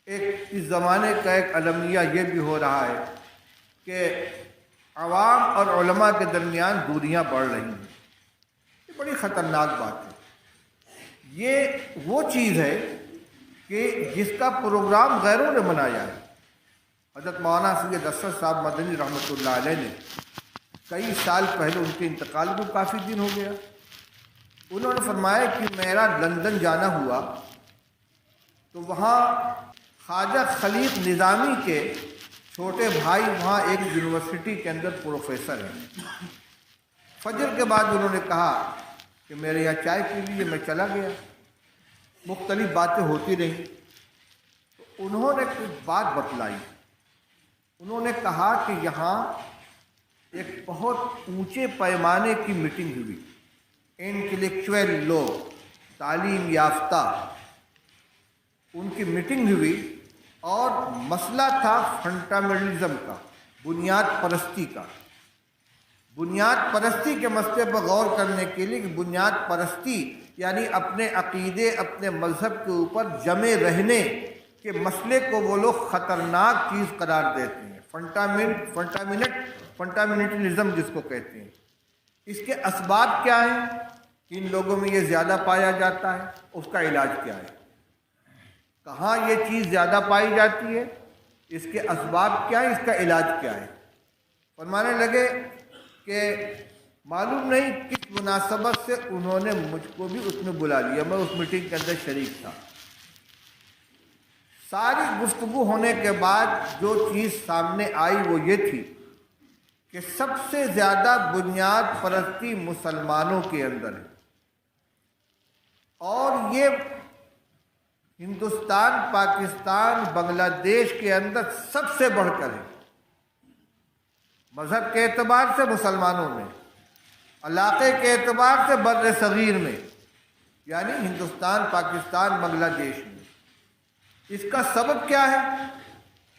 ایک اس زمانے کا ایک المیہ یہ بھی ہو رہا ہے کہ عوام اور علماء کے درمیان دوریاں بڑھ رہی ہیں۔ یہ بڑی خطرناک بات ہے۔ یہ وہ چیز ہے کہ جس کا پروگرام غیروں نے بنایا ہے۔ حضرت مولانا سید اشرف صاحب مدنی رحمۃ اللہ علیہ نے کئی سال پہلے، ان کے انتقال کو کافی دن ہو گیا، انہوں نے فرمایا کہ میرا لندن جانا ہوا تو وہاں خواجہ خلیق نظامی کے چھوٹے بھائی وہاں ایک یونیورسٹی کے اندر پروفیسر ہیں۔ فجر کے بعد انہوں نے کہا کہ میرے یہاں چائے پی لیجیے۔ میں چلا گیا، مختلف باتیں ہوتی رہیں تو انہوں نے کچھ بات بتلائی۔ انہوں نے کہا کہ یہاں ایک بہت اونچے پیمانے کی میٹنگ ہوئی، انٹلیکچوئل لوگ، تعلیم یافتہ، ان کی میٹنگ ہوئی اور مسئلہ تھا فنڈامنٹلزم کا، بنیاد پرستی کا۔ بنیاد پرستی کے مسئلے پر غور کرنے کے لیے کہ بنیاد پرستی یعنی اپنے عقیدے، اپنے مذہب کے اوپر جمے رہنے کے مسئلے کو وہ لوگ خطرناک چیز قرار دیتے ہیں، فنڈامنٹلزم جس کو کہتے ہیں۔ اس کے اسباب کیا ہیں؟ کن لوگوں میں یہ زیادہ پایا جاتا ہے، اس کا علاج کیا ہے؟ کہاں یہ چیز زیادہ پائی جاتی ہے، اس کے اسباب کیا ہے، اس کا علاج کیا ہے؟ فرمانے لگے کہ معلوم نہیں کس مناسبت سے انہوں نے مجھ کو بھی اس میں بلا لیا، میں اس میٹنگ کے اندر شریک تھا۔ ساری گفتگو ہونے کے بعد جو چیز سامنے آئی وہ یہ تھی کہ سب سے زیادہ بنیاد پرستی مسلمانوں کے اندر ہے، اور یہ ہندوستان، پاکستان، بنگلہ دیش کے اندر سب سے بڑھ کر ہے۔ مذہب کے اعتبار سے مسلمانوں میں، علاقے کے اعتبار سے بر صغیر میں، یعنی ہندوستان، پاکستان، بنگلہ دیش میں۔ اس کا سبب کیا ہے؟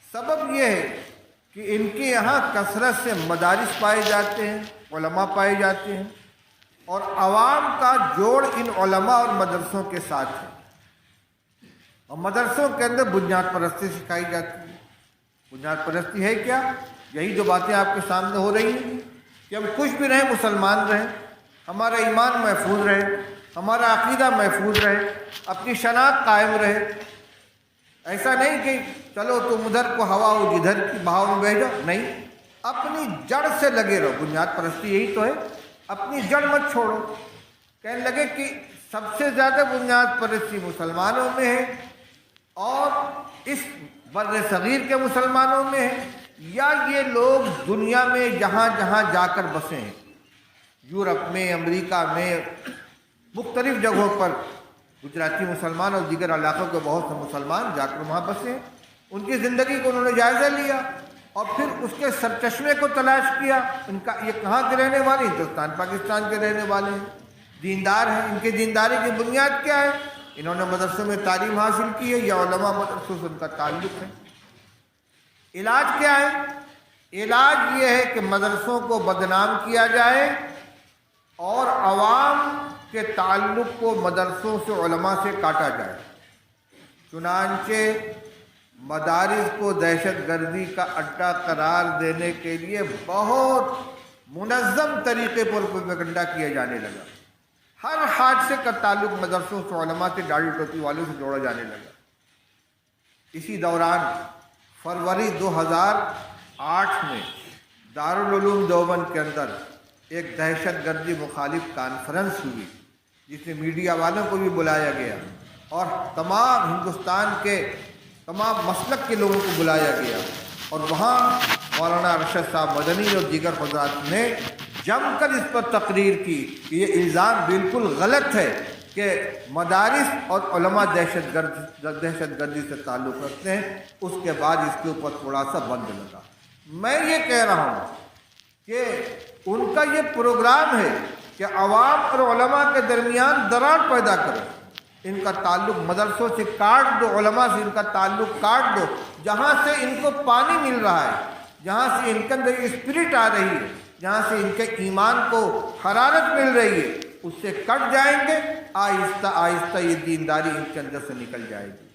سبب یہ ہے کہ ان کے یہاں کثرت سے مدارس پائے جاتے ہیں، علماء پائے جاتے ہیں، اور عوام کا جوڑ ان علماء اور مدرسوں کے ساتھ ہے، اور مدرسوں کے اندر بنیاد پرستی سکھائی جاتی ہے۔ بنیاد پرستی ہے کیا؟ یہی جو باتیں آپ کے سامنے ہو رہی ہیں کہ ہم کچھ بھی رہیں، مسلمان رہیں، ہمارا ایمان محفوظ رہے، ہمارا عقیدہ محفوظ رہے، اپنی شناخت قائم رہے۔ ایسا نہیں کہ چلو تم ادھر کو ہوا ہو جدھر کی بہاؤ میں بہہ جاؤ، نہیں، اپنی جڑ سے لگے رہو۔ بنیاد پرستی یہی تو ہے، اپنی جڑ مت چھوڑو۔ کہنے لگے کہ سب سے زیادہ بنیاد پرستی مسلمانوں میں ہے، اور اس بر صغیر کے مسلمانوں میں ہے، یا یہ لوگ دنیا میں جہاں جہاں جا کر بسے ہیں، یورپ میں، امریکہ میں، مختلف جگہوں پر گجراتی مسلمان اور دیگر علاقوں کے بہت سے مسلمان جا کر وہاں بسے ہیں۔ ان کی زندگی کو انہوں نے جائزہ لیا اور پھر اس کے سرچشمے کو تلاش کیا۔ ان کا یہ کہاں کے رہنے والے؟ ہندوستان، پاکستان کے رہنے والے ہیں، دیندار ہیں۔ ان کی دینداری کی بنیاد کیا ہے؟ انہوں نے مدرسوں میں تعلیم حاصل کی ہے، یا علماء مدرسوں سے ان کا تعلق ہے۔ علاج کیا ہے؟ علاج یہ ہے کہ مدرسوں کو بدنام کیا جائے اور عوام کے تعلق کو مدرسوں سے، علماء سے کاٹا جائے۔ چنانچہ مدارس کو دہشت گردی کا اڈہ قرار دینے کے لیے بہت منظم طریقے پر پروپیگنڈا کیا جانے لگا۔ ہر حادثے کا تعلق مدرسوں سے، علماء سے، داڑھی ٹوپی والوں سے جوڑا جانے لگا۔ اسی دوران فروری 2008 میں دارالعلوم دیوبند کے اندر ایک دہشت گردی مخالف کانفرنس ہوئی، جس میں میڈیا والوں کو بھی بلایا گیا اور تمام ہندوستان کے تمام مسلک کے لوگوں کو بلایا گیا، اور وہاں مولانا ارشد صاحب مدنی اور دیگر حضرات نے جم کر اس پر تقریر کی کہ یہ الزام بالکل غلط ہے کہ مدارس اور علماء دہشت گردی سے تعلق رکھتے ہیں۔ اس کے بعد اس کے اوپر تھوڑا سا بند لگا۔ میں یہ کہہ رہا ہوں کہ ان کا یہ پروگرام ہے کہ عوام اور علماء کے درمیان دراڑ پیدا کرو، ان کا تعلق مدرسوں سے کاٹ دو، علماء سے ان کا تعلق کاٹ دو۔ جہاں سے ان کو پانی مل رہا ہے، جہاں سے ان کے اندر اسپرٹ آ رہی ہے، جہاں سے ان کے ایمان کو حرارت مل رہی ہے، اس سے کٹ جائیں گے، آہستہ آہستہ یہ دینداری ان کے اندر سے نکل جائے گی۔